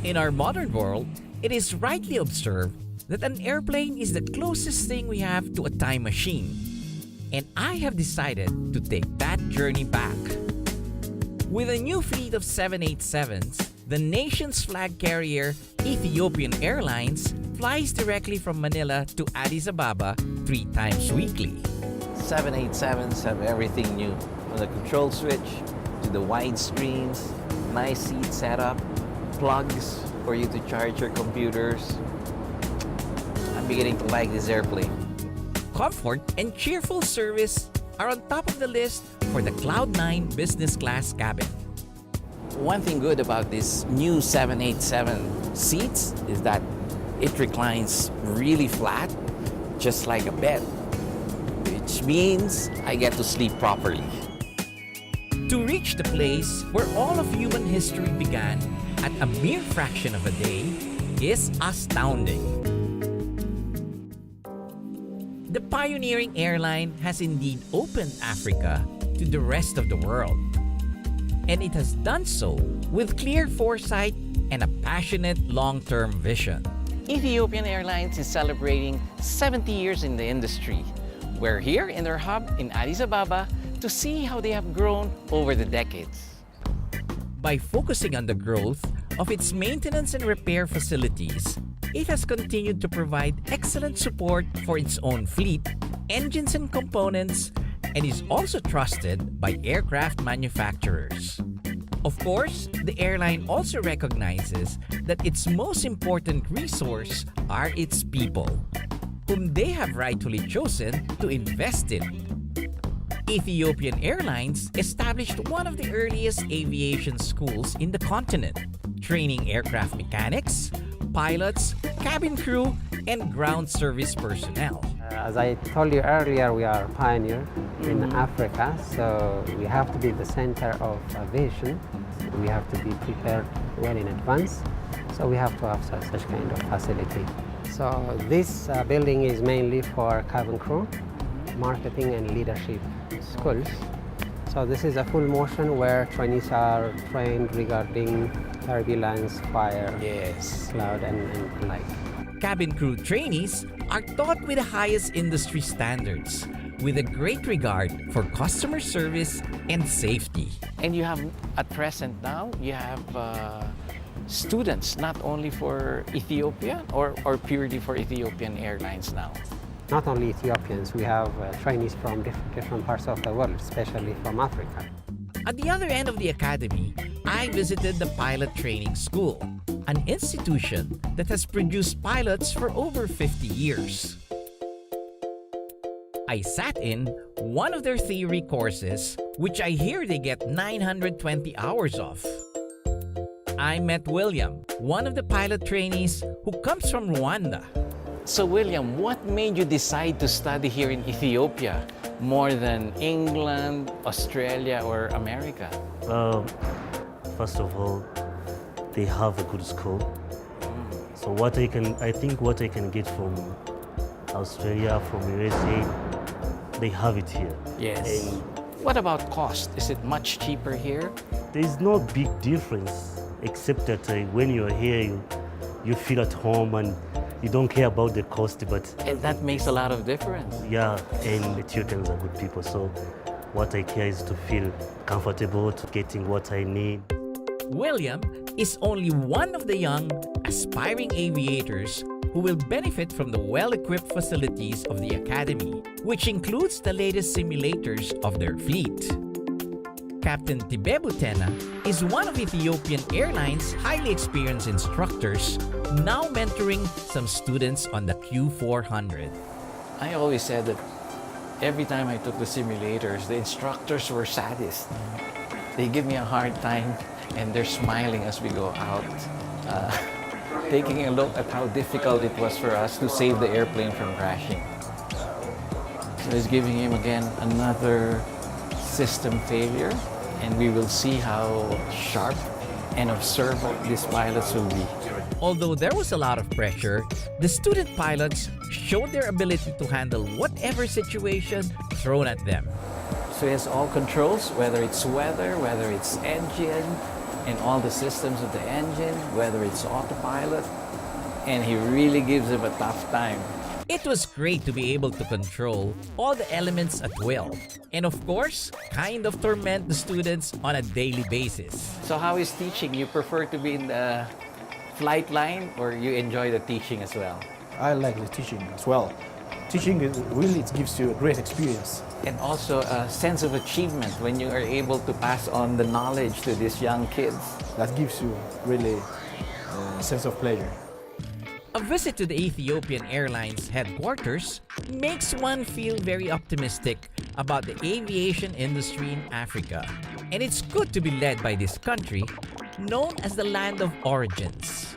In our modern world, it is rightly observed that an airplane is the closest thing we have to a time machine. And I have decided to take that journey back. With a new fleet of 787s, the nation's flag carrier, Ethiopian Airlines, flies directly from Manila to Addis Ababa 3 times weekly. 787s have everything new, from the control switch to the wide screens, nice seat setup, plugs for you to charge your computers. I'm beginning to like this airplane. Comfort and cheerful service are on top of the list for the Cloud9 business class cabin. One thing good about this new 787 seats is that it reclines really flat, just like a bed, which means I get to sleep properly. To reach the place where all of human history began at a mere fraction of a day is astounding. The pioneering airline has indeed opened Africa to the rest of the world. And it has done so with clear foresight and a passionate long-term vision. Ethiopian Airlines is celebrating 70 years in the industry. We're here in their hub in Addis Ababa to see how they have grown over the decades. By focusing on the growth of its maintenance and repair facilities, it has continued to provide excellent support for its own fleet, engines and components, and is also trusted by aircraft manufacturers. Of course, the airline also recognizes that its most important resource are its people, whom they have rightfully chosen to invest in. Ethiopian Airlines established one of the earliest aviation schools in the continent, training aircraft mechanics, pilots, cabin crew, and ground service personnel. As I told you earlier, we are pioneer in Africa, so we have to be the center of aviation. We have to be prepared well in advance, so we have to have such kind of facility. So this building is mainly for cabin crew, marketing and leadership schools. So this is a full motion where trainees are trained regarding turbulence, fire, cloud, and the like. Cabin crew trainees are taught with the highest industry standards, with a great regard for customer service and safety. And you have, at present now, you have students not only for Ethiopia or purely for Ethiopian Airlines now. Not only Ethiopians, we have trainees from different parts of the world, especially from Africa. At the other end of the academy, I visited the pilot training school, an institution that has produced pilots for over 50 years. I sat in one of their theory courses, which I hear they get 920 hours of. I met William, one of the pilot trainees who comes from Rwanda. So William, what made you decide to study here in Ethiopia more than England, Australia, or America? First of all, they have a good school. So I think what I can get from Australia, from USA, they have it here. Yes. And what about cost? Is it much cheaper here? there's no big difference, except that when you're here, you feel at home and you don't care about the cost, but And that makes a lot of difference. yeah, and Ethiopians are good people, so what I care is to feel comfortable, to getting what I need. William is only one of the young, aspiring aviators who will benefit from the well-equipped facilities of the Academy, which includes the latest simulators of their fleet. Captain Tibebu Tena is one of Ethiopian Airlines' highly experienced instructors, now mentoring some students on the Q400. I always said that every time I took the simulators, the instructors were sadists. They give me a hard time and they're smiling as we go out, taking a look at how difficult it was for us to save the airplane from crashing. So it's giving him again another system failure, and we will see how sharp and observant these pilots will be. Although there was a lot of pressure, the student pilots showed their ability to handle whatever situation thrown at them. So he has all controls, whether it's weather, whether it's engine, and all the systems of the engine, whether it's autopilot, and he really gives him a tough time. It was great to be able to control all the elements at will, and of course, kind of torment the students on a daily basis. So how is teaching? You prefer to be in the flight line or you enjoy the teaching as well? I like the teaching as well. Teaching really it gives you a great experience. And also a sense of achievement when you are able to pass on the knowledge to these young kids. That gives you really a sense of pleasure. A visit to the Ethiopian Airlines headquarters makes one feel very optimistic about the aviation industry in Africa. And it's good to be led by this country, known as the land of origins.